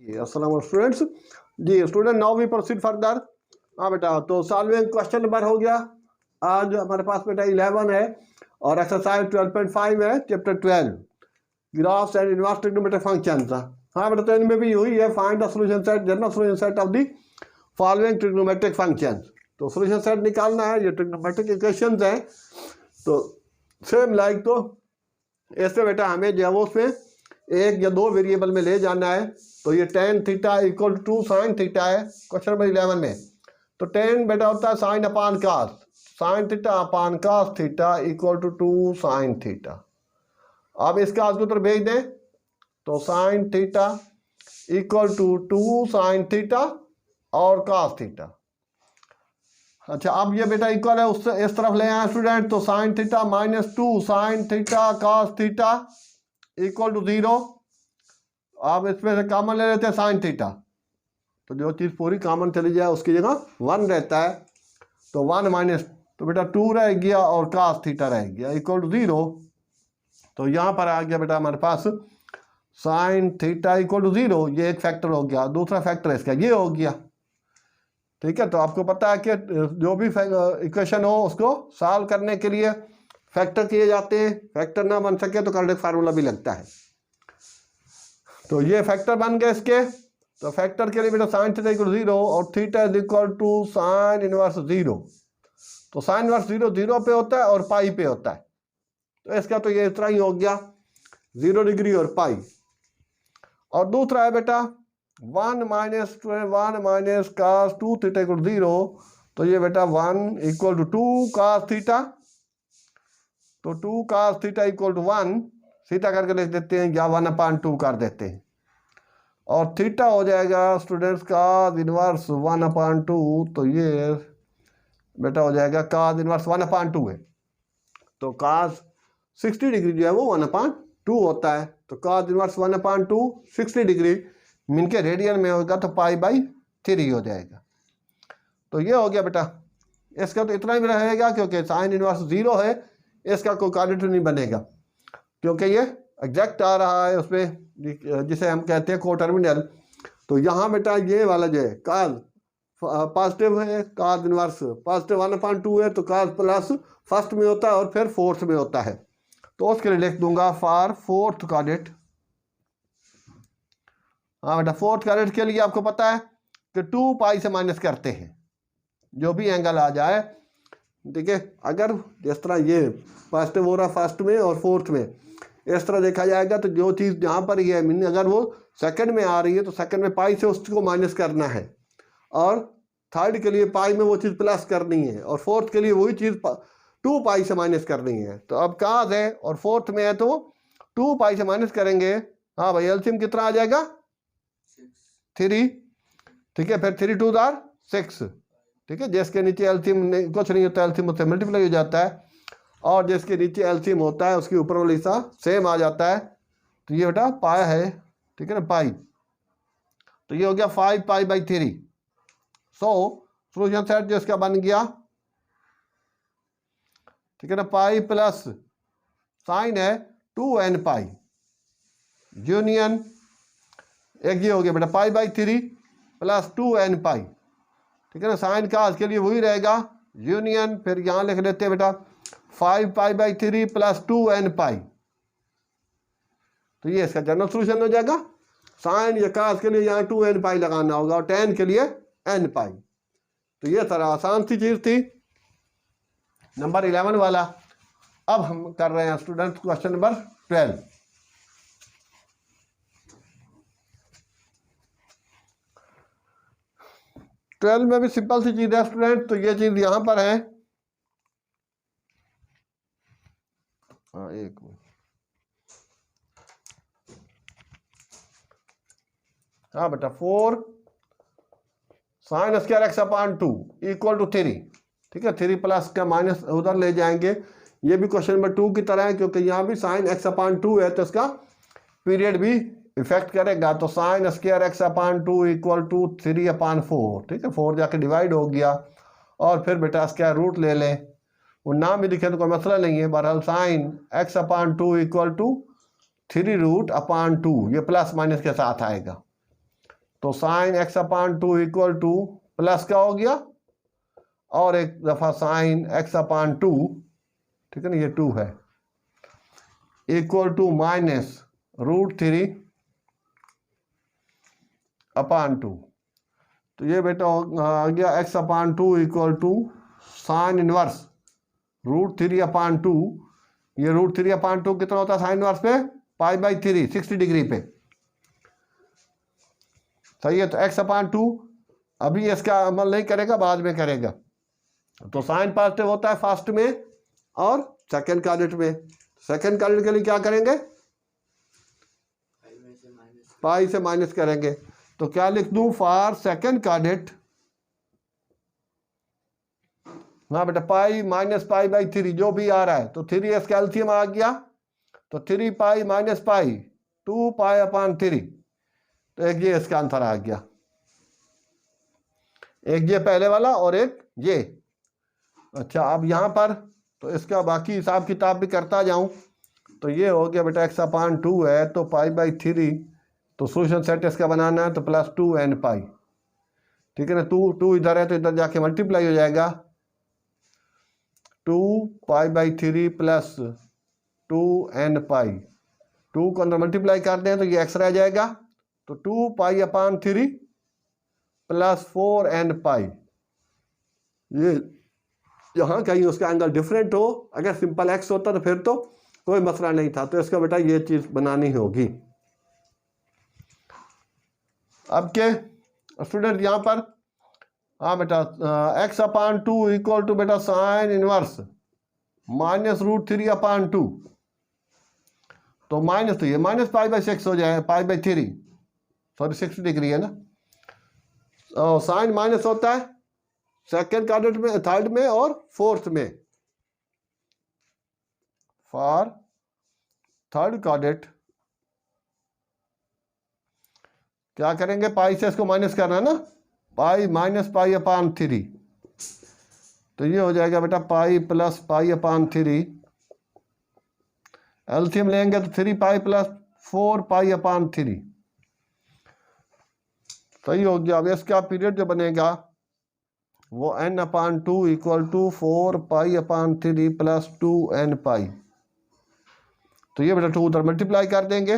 अस्सलाम स्टूडेंट्स। जी student, now we proceed further. हाँ बेटा, तो सॉल्विंग क्वेश्चन नंबर हो गया। आज हमारे पास बेटा 11 है और एक्सरसाइज 12.5 है, chapter 12 graphs and inverse trigonometric functions. हाँ बेटा, तो इनमें भी हुई है find the solution set, general solution set of the following trigonometric functions. तो सॉल्यूशन सेट निकालना है, ये ट्रिग्नोमेट्रिक इक्वेशंस हैं। तो सेम लाइक तो ऐसे बेटा हमें जो है वो उसमें एक या दो वेरिएबल में ले जाना है। तो ये tan theta equal to sine theta है क्वेश्चन नंबर 11 में। तो tan बेटा होता है sine upon cos, sine theta upon cos theta equal to sine theta. अब इसका आज के उत्तर भेज दें तो sine theta equal to sine theta और कास थीटा। अच्छा, अब ये बेटा इक्वल है उससे इस तरफ ले आए स्टूडेंट, तो sine theta minus 2 sine theta cos theta equal to 0। आप इसमें से कॉमन ले लेते हैं साइन थीटा, तो जो चीज़ पूरी कॉमन चली जाए उसकी जगह 1 रहता है। तो 1 माइनस, तो बेटा 2 रह गया और कास थीटा रह गया इक्वल टू 0। तो यहाँ पर आ गया बेटा हमारे पास साइन थीटा इक्वल टू 0। ये एक फैक्टर हो गया, दूसरा फैक्टर इसका ये हो गया। ठीक है, तो आपको पता है कि जो भी इक्वेशन हो उसको सॉल्व करने के लिए फैक्टर किए जाते हैं। फैक्टर ना बन सके तो कॉर्डिनेट फार्मूला भी लगता है। तो ये फैक्टर बन गए इसके। तो फैक्टर के लिए बेटा साइन थीटा इक्वल 0 और theta is equal to sine inverse 0। तो साइन इनवर्स 0 0 पे होता है और पाई पे होता है। तो इसका तो ये इतना ही हो गया, 0 डिग्री और पाई। और दूसरा है बेटा 1 माइनस कास 2 थीटा इक्वल 0। तो ये बेटा 1 इक्वल टू 2 कास थीटा। तो 2 कास थीटा इक्वल टू 1 सीधा करके लिख देते हैं या 1/2 कर देते हैं। और थीटा हो जाएगा स्टूडेंट्स कास इनवर्स 1/2। तो ये बेटा हो जाएगा कास इनवर्स 1/2 है। तो कास 60 डिग्री जो है वो 1/2 होता है। तो कास इनवर्स 1/2 60 डिग्री मीन के रेडियन में होगा तो π/3 हो जाएगा। तो ये हो गया बेटा। इसका तो इतना ही रहेगा क्योंकि साइन इनवर्स 0 है, इसका कोई कोऑर्डिनेट नहीं बनेगा क्योंकि ये एग्जैक्ट आ रहा है उसमें जिसे हम कहते हैं कोटर्मिनल। तो यहाँ बेटा ये वाला जो है कास पॉजिटिव है, कास इनवर्स पॉजिटिव 1/2 है, तो कास प्लस फर्स्ट में होता है और फिर फोर्थ में होता है। तो उसके लिए लिख दूंगा फॉर फोर्थ कोऑर्डिनेट। हाँ बेटा, फोर्थ कोऑर्डिनेट के लिए आपको पता है कि 2 पाई से माइनस करते हैं जो भी एंगल आ जाए। ठीक है, अगर जिस तरह ये पॉजिटिव हो रहा फर्स्ट में और फोर्थ में, इस तरह देखा जाएगा तो जो चीज़ जहाँ पर ही है मीन अगर वो सेकंड में आ रही है तो सेकंड में पाई से उसको माइनस करना है, और थर्ड के लिए पाई में वो चीज़ प्लस करनी है, और फोर्थ के लिए वही चीज़ 2 पाई से माइनस करनी है। तो अब कास है और फोर्थ में है तो 2 पाई से माइनस करेंगे। हाँ भाई, एलसीएम कितना आ जाएगा 3। ठीक है, फिर 3 2 6। ठीक है, जिसके नीचे एलसीएम कुछ नहीं होता, एलसीएम उससे मल्टीप्लाई हो जाता है, और जिसके नीचे एलसीएम होता है उसके ऊपर वाला हिस्सा सेम आ जाता है। तो ये बेटा पाया है, ठीक है ना, पाई। तो ये हो गया 5π/3। सो सॉल्यूशन सेट जो इसका बन गया, ठीक है ना, पाई प्लस साइन है 2n पाई यूनियन एक ये हो गया बेटा π/3 प्लस 2n पाई। ठीक है ना, साइन का आज के लिए वही रहेगा यूनियन, फिर यहाँ लिख लेते हैं बेटा 5π/3 प्लस 2n पाई। तो ये इसका जनरल सॉल्यूशन हो जाएगा। साइन या कास के लिए यहाँ 2n पाई लगाना होगा और tan के लिए n पाई। तो ये सारा आसान सी चीज़ थी नंबर 11 वाला। अब हम कर रहे हैं स्टूडेंट क्वेश्चन नंबर 12। में भी सिंपल सी चीज़ है स्टूडेंट। तो ये चीज़ यहाँ पर है, हाँ एक मिनट, हाँ बेटा 4 sine square x/2 equal to 3। ठीक है, 3 प्लस का माइनस उधर ले जाएंगे। ये भी क्वेश्चन नंबर 2 की तरह है क्योंकि यहाँ भी साइन x/2 है तो इसका पीरियड भी इफेक्ट करेगा। तो sine square x/2 equal to 3/4। ठीक है, 4 जाके डिवाइड हो गया और फिर बेटा स्क्वायर रूट ले लें, वो नाम भी लिखे तो कोई मसला नहीं है। बहरहाल साइन x/2 इक्वल टू 3√/2, ये प्लस माइनस के साथ आएगा। तो sine x upon 2 equal two plus का हो गया, और एक दफा साइन एक्स अपान 2, ठीक है ना, ये 2 है, इक्वल टू माइनस √3 अपान 2। तो ये बेटा आ गया x upon 2 equal to sine inverse √3 upon 2। ये √3 अपान 2 कितना होता है साइन इनवर्स पे? π/3, 60 डिग्री पे। सही है। तो एक्स अपान 2 अभी इसका अमल नहीं करेगा, बाद में करेगा। तो साइन पॉजिटिव होता है फर्स्ट में और सेकंड क्वाड्रेंट में। सेकंड क्वाड्रेंट के लिए क्या करेंगे? पाई से माइनस करेंगे। तो क्या लिख दूं? फॉर सेकंड क्वाड्रेंट, हाँ बेटा, पाई माइनस π/3 जो भी आ रहा है, तो 3 इसका एलसीएम आ गया, तो 3 पाई माइनस पाई 2 पाई अपान 3। तो एक ये इसका आंसर आ गया, एक ये पहले वाला और एक ये। अच्छा, अब यहाँ पर तो इसका बाकी हिसाब किताब भी करता जाऊं। तो ये हो गया बेटा एक्स अपान 2 है तो π/3, तो सोल्यूशन सेट इसका बनाना है तो +2n π, ठीक है ना। 2 इधर है तो इधर जाके मल्टीप्लाई हो जाएगा, 2 π/3 प्लस 2n π। 2 को अंदर मल्टीप्लाई करते हैं तो ये x रह जाएगा, तो 2 π/3 प्लस 4n π। ये यहाँ कहीं उसका एंगल डिफरेंट हो, अगर सिंपल x होता तो फिर तो कोई मसला नहीं था। तो इसका बेटा ये चीज बनानी होगी। अब के स्टूडेंट यहाँ पर, हाँ बेटा, एक्स अपान 2 इक्वल टू बेटा साइन इनवर्स माइनस √3 अपान 2। तो माइनस, तो ये माइनस π/6 हो जाए, π/3, सॉरी 60 डिग्री है ना। साइन माइनस होता है सेकेंड क्वाड्रेंट में, थर्ड में और फोर्थ में। फॉर थर्ड क्वाड्रेंट क्या करेंगे? पाई से इसको माइनस करना है ना, पाई माइनस π/3। तो ये हो जाएगा बेटा पाई प्लस π/3। एलसीएम लेंगे तो 3 पाई प्लस 4 π/3। सही हो गया। अब इसका पीरियड जो बनेगा वो n/2 equal to 4 π/3 plus 2n π। तो ये बेटा 2 उधर मल्टीप्लाई कर देंगे,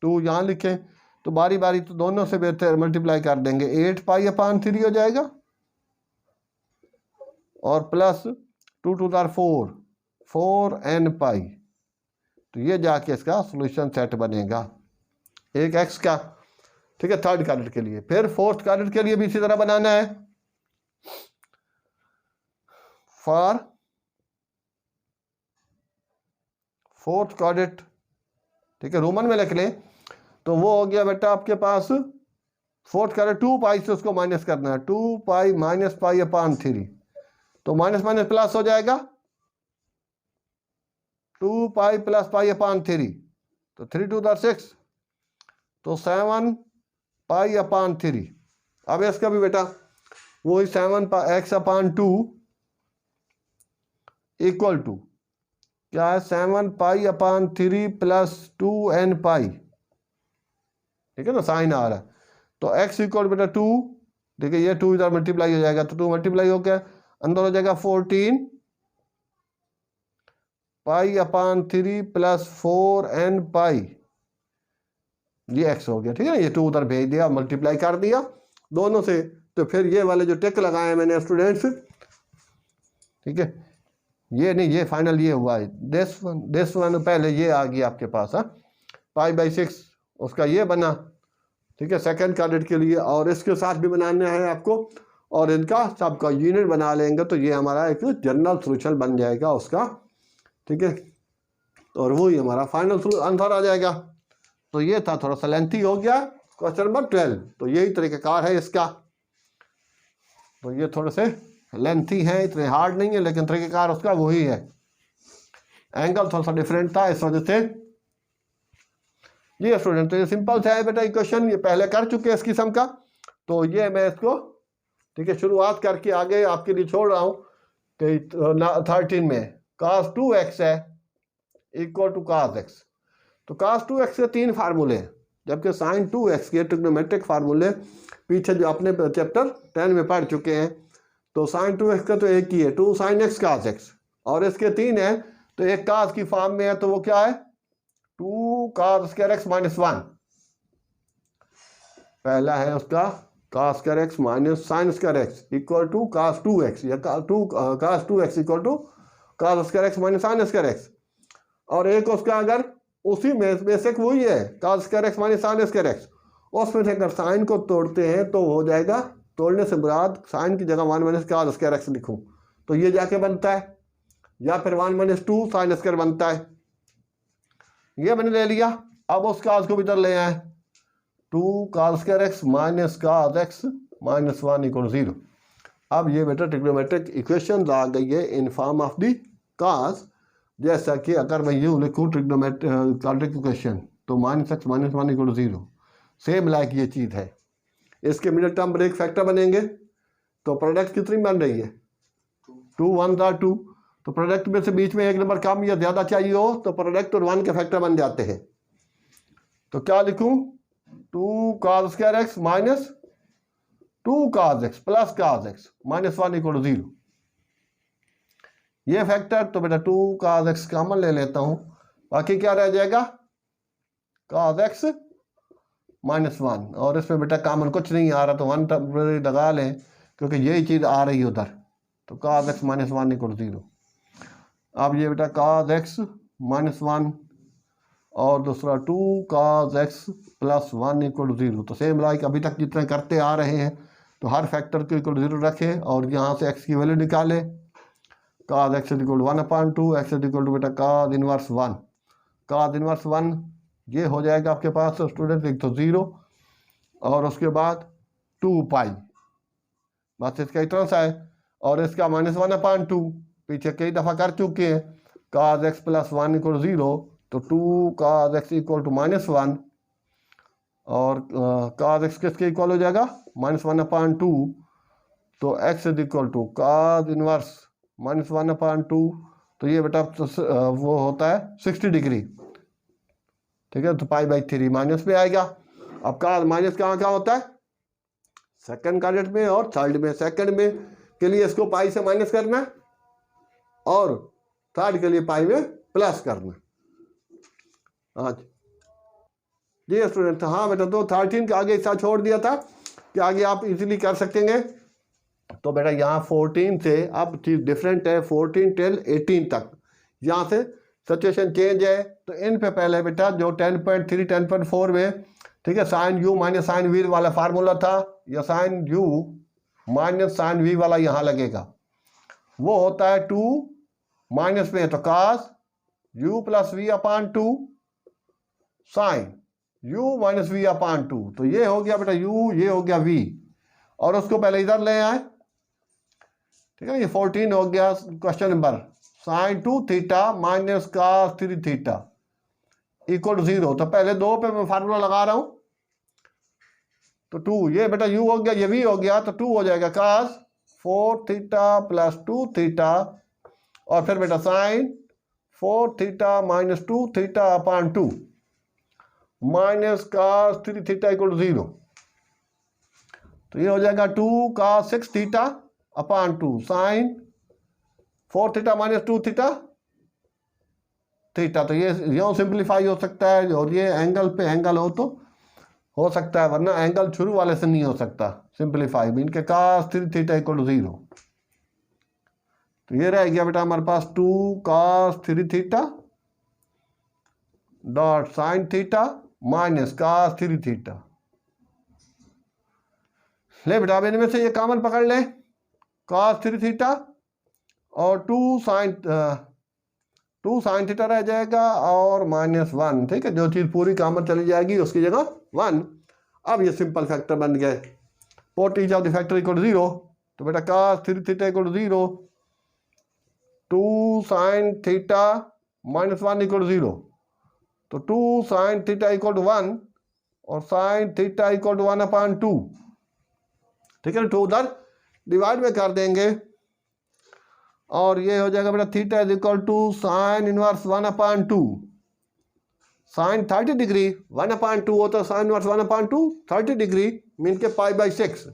2 यहाँ लिखें तो बारी बारी तो दोनों से बेहतर मल्टीप्लाई कर देंगे, 8 π/3 हो जाएगा और प्लस 2 2 4 4n π। तो ये जाके इसका सॉल्यूशन सेट बनेगा, एक x का, ठीक है, थर्ड क्वाड्रेंट के लिए। फिर फोर्थ क्वाड्रेंट के लिए भी इसी तरह बनाना है। फॉर फोर्थ क्वाड्रेंट, ठीक है, रोमन में लिख लें तो वो हो गया बेटा आपके पास फोर्थ क्वाड्रेंट 2 पाई से उसको माइनस करना है, 2 पाई माइनस π/3। तो माइनस माइनस प्लस हो जाएगा, 2 पाई प्लस π/3। तो 3 2 6, तो 7 π/3। अब इसका भी बेटा वही 7 x अपान 2 इक्वल टू क्या है? 7 π/3 प्लस 2n π, ठीक है ना, साइन आ रहा है। तो x इक्वल बेटा 2, देखिए ये 2 इधर मल्टीप्लाई हो जाएगा, तो 2 मल्टीप्लाई हो गया, अंदर हो जाएगा 14 π/3 प्लस 4n π। ये x हो गया, ठीक है ना। ये 2 उधर भेज दिया, मल्टीप्लाई कर दिया दोनों से। तो फिर ये वाले जो टिक लगाए मैंने स्टूडेंट्स, ठीक है, ये नहीं, ये फाइनल ये हुआ है, दिस वन पहले ये आ गया आपके पास, हाँ, π/6 उसका ये बना, ठीक है, सेकंड क्वाड्रेंट के लिए। और इसके साथ भी बनाना है आपको, और इनका सबका यूनिट बना लेंगे तो ये हमारा एक जनरल सोल्यूशन बन जाएगा उसका, ठीक है, और वही हमारा फाइनल आंसर आ जाएगा। तो ये था, थोड़ा सा लेंथी हो गया क्वेश्चन नंबर 12। तो यही तरीक़ाकार है इसका। तो ये थोड़े से लेंथी है, इतने हार्ड नहीं है, लेकिन तरीक़ाकार उसका वही है। एंगल थोड़ा सा डिफरेंट था, इस वजह से। ये स्टूडेंट, तो ये सिंपल सा है बेटा क्वेश्चन, ये पहले कर चुके हैं इस किस्म का। तो ये मैं इसको, ठीक है, शुरुआत करके आगे आपके लिए छोड़ रहा हूँ कि 13 में cos 2x है इक्वल टू cos x। तो cos 2x के 3 फार्मूले हैं, जबकि साइन 2x के ट्रिग्नोमेट्रिक फार्मूले पीछे जो अपने चैप्टर 10 में पढ़ चुके हैं, तो साइन 2x का तो एक ही है 2 sin x cos x, और इसके 3 है तो एक cos की फॉर्म में है तो वो क्या है 2 cos स्क्वायर x माइनस 1। पहला है उसका cos square x minus sine square x equal to cos 2x, या cos 2x equal to cos square x minus sine square x। और एक उसका अगर उसी में बेसिक वही है cos square x minus sine square x, उसमें से अगर साइन को तोड़ते हैं तो हो जाएगा, तोड़ने से मुराद साइन की जगह 1 माइनस cos स्क्वायर x लिखूं तो ये जाके बनता है, या फिर 1 माइनस 2 साइन स्क्वायर बनता है। ये मैंने ले लिया। अब उस cos को भी इधर ले आए 2 cos square x minus cos x minus 1 equal 0। अब ये बेटा ट्रिग्नोमेट्रिक इक्वेशन आ गई है in form of the cos। जैसा कि अगर मैं यूँ लिखूँ ट्रिग्नोमेट्रिक इक्वेशन तो minus x minus 1 equal 0, same like ये चीज़ है। इसके मिडिल टर्म ब्रेक फैक्टर बनेंगे तो प्रोडक्ट कितनी बन रही है 2 1 2, तो प्रोडक्ट में से बीच में एक नंबर कम या ज़्यादा चाहिए हो तो प्रोडक्ट और 1 के फैक्टर बन जाते हैं। तो क्या लिखूं 2 cos square x minus 2 cos x plus cos x minus 1 equal 0। ये फैक्टर तो बेटा 2 cos x कॉमन ले लेता हूं, बाकी क्या रह जाएगा cos x माइनस 1, और इसमें बेटा कॉमन कुछ नहीं आ रहा तो 1 टेम्परेरी लगा लें क्योंकि यही चीज़ आ रही है उधर, तो cos x माइनस 1 इक्वल 0। अब ये बेटा cos x माइनस 1 और दूसरा 2 cos x प्लस 1 इक्वल 0। तो सेम लाइक अभी तक जितने करते आ रहे हैं तो हर फैक्टर को इक्वल 0 रखें और यहाँ से x की वैल्यू निकालें। cos x equal 1/2, x equal to बेटा cos इनवर्स 1। cos इनवर्स 1 ये हो जाएगा आपके पास, तो स्टूडेंट लिख दो 0 और उसके बाद 2 पाई, बस इसका इतना सा है। और इसका माइनस 1/2 पीछे कई दफ़ा कर चुके हैं। cos x प्लस 1 इक्वल 0, तो 2 cos x equal to minus 1, और cos x किसके इक्वल हो जाएगा माइनस 1/2, तो x is equal to cos inverse minus 1/2, तो ये बेटा वो होता है 60 डिग्री, ठीक है। तो π/3 माइनस में आएगा। अब का माइनस कहाँ होता है सेकंड क्वाड्रेंट में और थर्ड में। सेकंड में के लिए इसको पाई से माइनस करना और थर्ड के लिए पाई में प्लस करना। हाँ जी स्टूडेंट, हाँ बेटा, तो 13 के आगे हिस्सा छोड़ दिया था कि आगे आप इजीली कर सकेंगे। तो बेटा यहाँ 14 से अब चीज़ डिफरेंट है, 14 टिल 18 तक यहाँ से सिचुएशन चेंज है। तो इन पे पहले बेटा जो 10.3 10.4 में, ठीक है, sine u minus sine v वाला फार्मूला था, या sine u minus sine v वाला यहाँ लगेगा, वो होता है 2 माइनस में, तो cos u plus v/2 sine u minus v/2, तो ये हो गया बेटा u, ये हो गया v, और उसको पहले इधर ले आए, ठीक है। ये 14 हो गया question number, sine 2 theta minus cos 3 theta equal to 0। तो पहले 2 पे मैं फार्मूला लगा रहा हूं, तो 2 ये बेटा u हो गया, ये v हो गया, तो 2 हो जाएगा cos 4 थीटा प्लस 2 थीटा, और फिर बेटा साइन 4 थीटा माइनस 2 थीटा/2 minus cos 3 theta equal to 0। तो ये हो जाएगा 2 cos 6 थीटा/2 sine 4 theta minus 2 theta theta. तो ये यूँ सिंप्लीफाई हो सकता है, और ये एंगल पे एंगल हो तो हो सकता है, वरना एंगल शुरू वाले से नहीं हो सकता सिंप्लीफाई भी। इनके cos 3 थीटा इक्वल टू 0, तो ये रह गया बेटा हमारे पास 2 cos 3 theta dot sign theta minus cos 3 theta. ले बेटा अब इनमें से ये कॉमन पकड़ ले, cos 3 थीटा और 2 साइन थीटा रह जाएगा और माइनस 1, ठीक है। जो चीज़ पूरी कॉमन चली जाएगी उसकी जगह 1। अब ये सिंपल फैक्टर बन गए, put each of the factor equal to 0, तो बेटा cos 3 theta equal to 0, 2 sine theta minus 1 equal to 0, तो 2 साइन थीटा इक्वल टू 1 और साइन थीटा इक्वल टू 1/2, ठीक है। तो उधर डिवाइड में कर देंगे और ये हो जाएगा बेटा theta is equal to sine inverse 1/2 sine 30 degree 1/2 होता है, साइन इनवर्स 1/2 30 डिग्री मीन के π/6।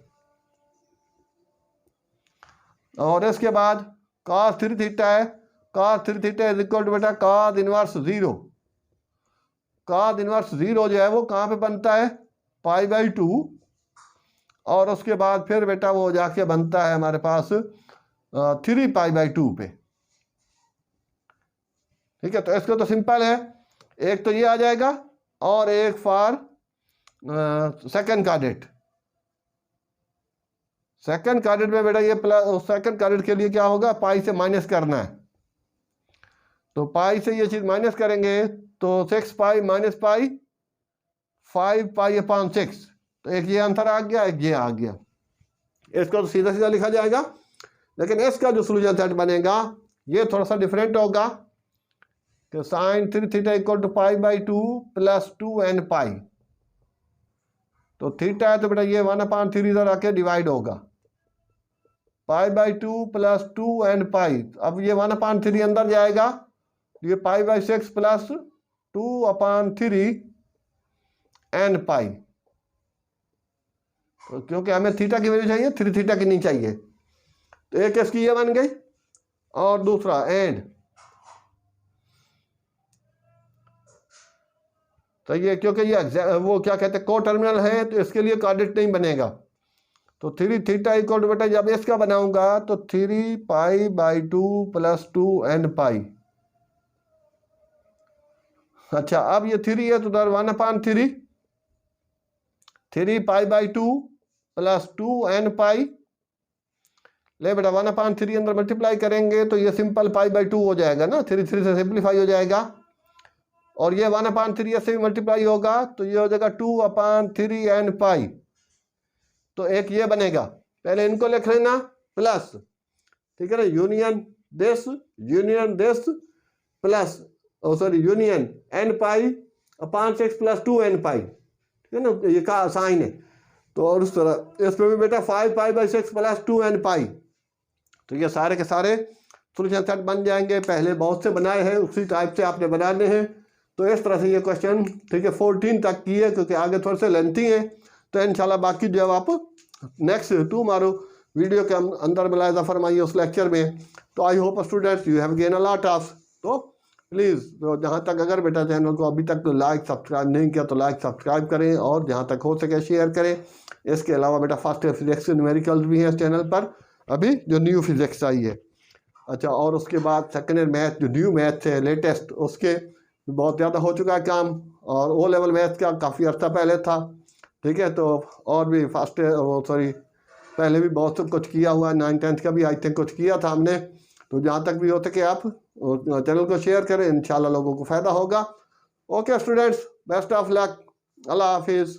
और इसके बाद cos 3 थीटा है, cos 3 theta is equal to बेटा cos इनवर्स 0। cos इनवर्स 0 जो है वो कहाँ पे बनता है, π/2, और उसके बाद फिर बेटा वो जाके बनता है हमारे पास 3 π/2 पे। ठीक है, तो इसका तो सिंपल है, एक तो ये आ जाएगा और एक फॉर सेकंड कार्डेट। सेकंड कार्डेट में बेटा ये प्लस, सेकंड कार्डेट के लिए क्या होगा, पाई से माइनस करना है, तो पाई से ये चीज माइनस करेंगे तो 6 पाई माइनस पाई 5 π/6, तो एक ये आंसर आ गया, एक ये आ गया। इसको तो सीधा सीधा लिखा जाएगा, लेकिन इसका जो सोल्यूशन सेट बनेगा ये थोड़ा सा डिफरेंट होगा कि sine 3 theta equal to π/2 plus 2n pi. तो थीटा है तो बेटा ये 1/3 इधर आके डिवाइड होगा, π/2 प्लस 2n पाई। अब ये 1/3 अंदर जाएगा, ये π/6 प्लस 2/3n पाई। तो क्योंकि हमें थीटा की वैल्यू चाहिए, 3 थीटा की नहीं चाहिए, तो एक इसकी ये बन गई और दूसरा एंड। तो ये क्योंकि ये वो क्या कहते हैं को टर्मिनल है, तो इसके लिए कार्डेट नहीं बनेगा। तो 3 थीटा इक्वल टू बेटा जब इसका बनाऊंगा तो 3 π/2 प्लस 2n पाई। अच्छा, अब ये 3 है तो उधर 1/3, 3 π/2 प्लस 2n पाई। ले बेटा 1/3 अंदर मल्टीप्लाई करेंगे तो ये सिंपल π/2 हो जाएगा ना, 3 3 से सिंप्लीफाई हो जाएगा, और ये 1/3 से भी मल्टीप्लाई होगा तो ये हो जाएगा 2/3n पाई। तो एक ये बनेगा, पहले इनको लिख लेना प्लस, ठीक है ना, union this plus sorry union n π/6 plus 2n pi, ठीक है ना, ये का साइन है। तो और उस तरह इसमें भी बेटा 5 π/6 प्लस 2n पाई। तो ये सारे के सारे सोल्यूशन सेट बन जाएंगे, पहले बहुत से बनाए हैं उसी टाइप से आपने बनाने हैं। तो इस तरह से ये क्वेश्चन, ठीक है, 14 तक की है, क्योंकि आगे थोड़े से लेंथी है, तो इंशाल्लाह बाकी जो आप नेक्स्ट टुमारो वीडियो के अंदर मुलाहिजा फरमाइए उस लेक्चर में। तो I hope students you have gain a lot of. तो प्लीज़, तो जहाँ तक अगर बेटा चैनल को अभी तक लाइक सब्सक्राइब नहीं किया तो लाइक सब्सक्राइब करें, और जहाँ तक हो सके शेयर करें। इसके अलावा बेटा फर्स्ट ईयर फिजिक्स न्यूमेरिकल्स भी हैं इस चैनल पर, अभी जो न्यू फिजिक्स आई है। अच्छा, और उसके बाद सेकेंड ईयर मैथ जो न्यू मैथ है लेटेस्ट, उसके बहुत ज़्यादा हो चुका है काम, और ओ लेवल मैथ का काफ़ी अर्सा पहले था, ठीक है। तो और भी फर्स्ट सॉरी पहले भी बहुत सब कुछ किया हुआ है, 9th 10th का भी आई थिंक कुछ किया था हमने। तो जहाँ तक भी हो सके आप चैनल को शेयर करें, इंशाल्लाह लोगों को फ़ायदा होगा। Okay students, best of luck, अल्लाह हाफिज़।